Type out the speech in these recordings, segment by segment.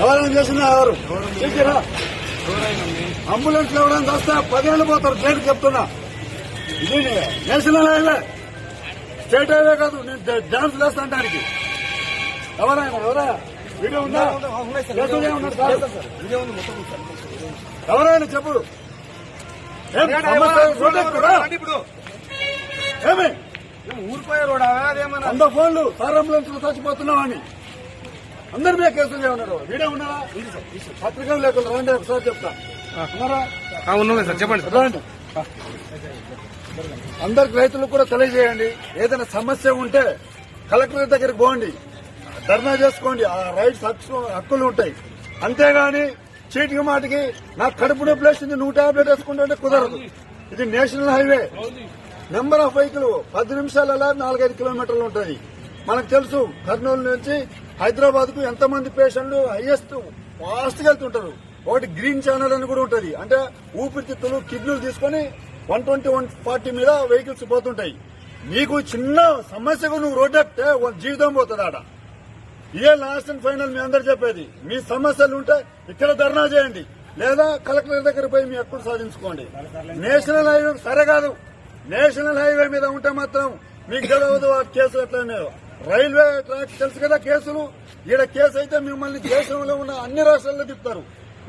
ఎవరైనా చేసినా ఎవరు చేసిరా అంబులెన్స్ లో ఎవరైనా వస్తే 10 ఏళ్ళు పోతారు. డేట్ చెప్తున్నా, ఇది నేషనల్ హైవే, స్టేట్ హైవే కాదు. నేను డాన్స్ వేస్తాను దానికి. ఎవరా వీడియో ఉందా? ఎవరైనా చెప్పు. ఏమి ఊరిపోయే రోడ్ అదేమన్నా 100 ఫోన్లు సార్ అంబులెన్స్ లో చచ్చిపోతున్నామని అందరి మీద కేసులు చేయమన్నారు. వీడియో ఉన్నారా? పత్రికలు లేకుండా రండి, ఒకసారి చెప్తా. ఉన్నారా? ఉన్నాం సార్, చెప్పండి. రండి. అందరికి రైతులకు కూడా తెలియజేయండి. ఏదైనా సమస్య ఉంటే కలెక్టర్ దగ్గరికి పోండి, ధర్నా చేసుకోండి. ఆ రైట్స్ హక్కులు ఉంటాయి. అంతేగాని చీటికి మాటికి నాకు కడుపు నొప్పి లేచింది 100 టాబ్లెట్ వేసుకుంటుంటే కుదరదు. ఇది national highway. Number of vehicle 10 నిమిషాలలో 4-5 కిలోమీటర్లు ఉంటుంది. మనకు తెలుసు కర్నూలు నుంచి హైదరాబాద్ కు ఎంతమంది పేషెంట్లు హైయెస్ట్ ఫాస్ట్ గా వెళ్తుంటారు. ఒకటి గ్రీన్ ఛానల్ అని కూడా ఉంటుంది. అంటే ఊపిరితిత్తులు కిడ్నీలు తీసుకుని 120-140 మీద వెహికల్స్ పోతుంటాయి. నీకు చిన్న సమస్యకు నువ్వు రోడ్డు ఎక్కితే జీవితం పోతుంది ఆడ. ఇదే లాస్ట్ అండ్ ఫైనల్ మీ అందరు చెప్పేది. మీ సమస్యలు ఉంటే ఇక్కడ ధర్నా చేయండి, లేదా కలెక్టర్ దగ్గర పోయి మీ హక్కులు సాధించుకోండి. నేషనల్ హైవే సరే కాదు, నేషనల్ హైవే మీద ఉంటే మాత్రం మీకు తెలియదు ఆ కేసులు ఎట్లా. రైల్వే ట్రాక్ తెలుసు కదా కేసులు. ఈడ కేసు అయితే మిమ్మల్ని దేశంలో ఉన్న అన్ని రాష్ట్రాల్లో తిప్పుతారు.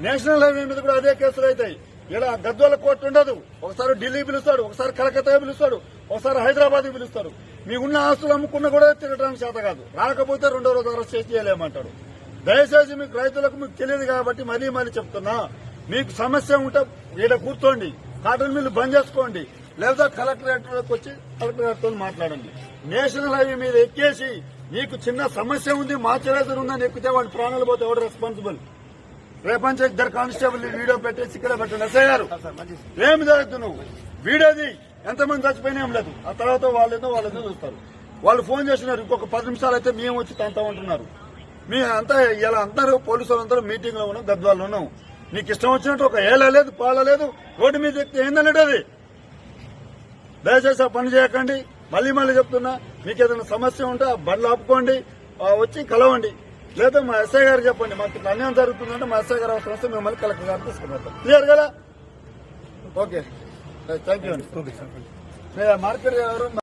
నేషనల్ హైవే మీద కూడా అదే కేసులు అవుతాయి. ఇలా గద్వాల కోర్టు ఉండదు. ఒకసారి ఢిల్లీ పిలుస్తాడు, ఒకసారి కలకత్తా పిలుస్తాడు, ఒకసారి హైదరాబాద్ పిలుస్తాడు. మీకున్న ఆస్తులు అమ్ముకున్న కూడా తిరగడానికి చేత కాదు. రాకపోతే 2వ రోజు అరెస్ట్ చేసి చేయలేమంటాడు. దయచేసి మీకు రైతులకు మీకు తెలియదు కాబట్టి మరీ చెప్తున్నా. మీకు సమస్య ఉంటే ఈడ కూర్చోండి, కాటన్ మిల్లు బంద్ చేసుకోండి, లేదా కలెక్టరేట్లోకి వచ్చి కలెక్టరేట్తో మాట్లాడండి. నేషనల్ హైవే మీద ఎక్కేసి నీకు చిన్న సమస్య ఉంది, మార్చరేజర్ ఉందని ఎక్కితే వాడి ప్రాణాలు పోతే ఎవడు రెస్పాన్సిబుల్? రేపంచి 2 కానిస్టేబుల్ వీడియో పెట్టేసి ఇక్కడ పెట్టండి. ఎస్ఐ గారు ఏమి జరుగుతు నువ్వు వీడియోది ఎంతమంది చచ్చిపోయినా ఏం లేదు. ఆ తర్వాత వాళ్ళేదో చూస్తారు. వాళ్ళు ఫోన్ చేసినారు, ఇంకొక 10 నిమిషాలు అయితే మేము వచ్చి తంతా ఉంటున్నారు. మీ అంతా ఇలా అందరూ పోలీసులు అందరూ మీటింగ్ లో ఉన్నాం, గద్వాల్లో ఉన్నాం. నీకు ఇష్టం వచ్చినట్టు ఒక ఏల లేదు పాల లేదు రోడ్డు మీద ఎక్కితే ఏందనేది అది. దయచేసి ఆ పని చేయకండి. మళ్ళీ చెప్తున్నా, మీకు ఏదైనా సమస్య ఉంటే ఆ బండ్లు ఆపుకోండి, వచ్చి కలవండి, లేదా మా ఎస్ఐ గారు చెప్పండి. మాకు అన్యాయం జరుగుతుందంటే మా ఎస్ఐ గారు అవసరం వస్తే మిమ్మల్ని కలెక్టర్ గారు తీసుకుని క్లియర్ కదా? ఓకే, థ్యాంక్ యూ అండి. మార్కెట్ ఎవరు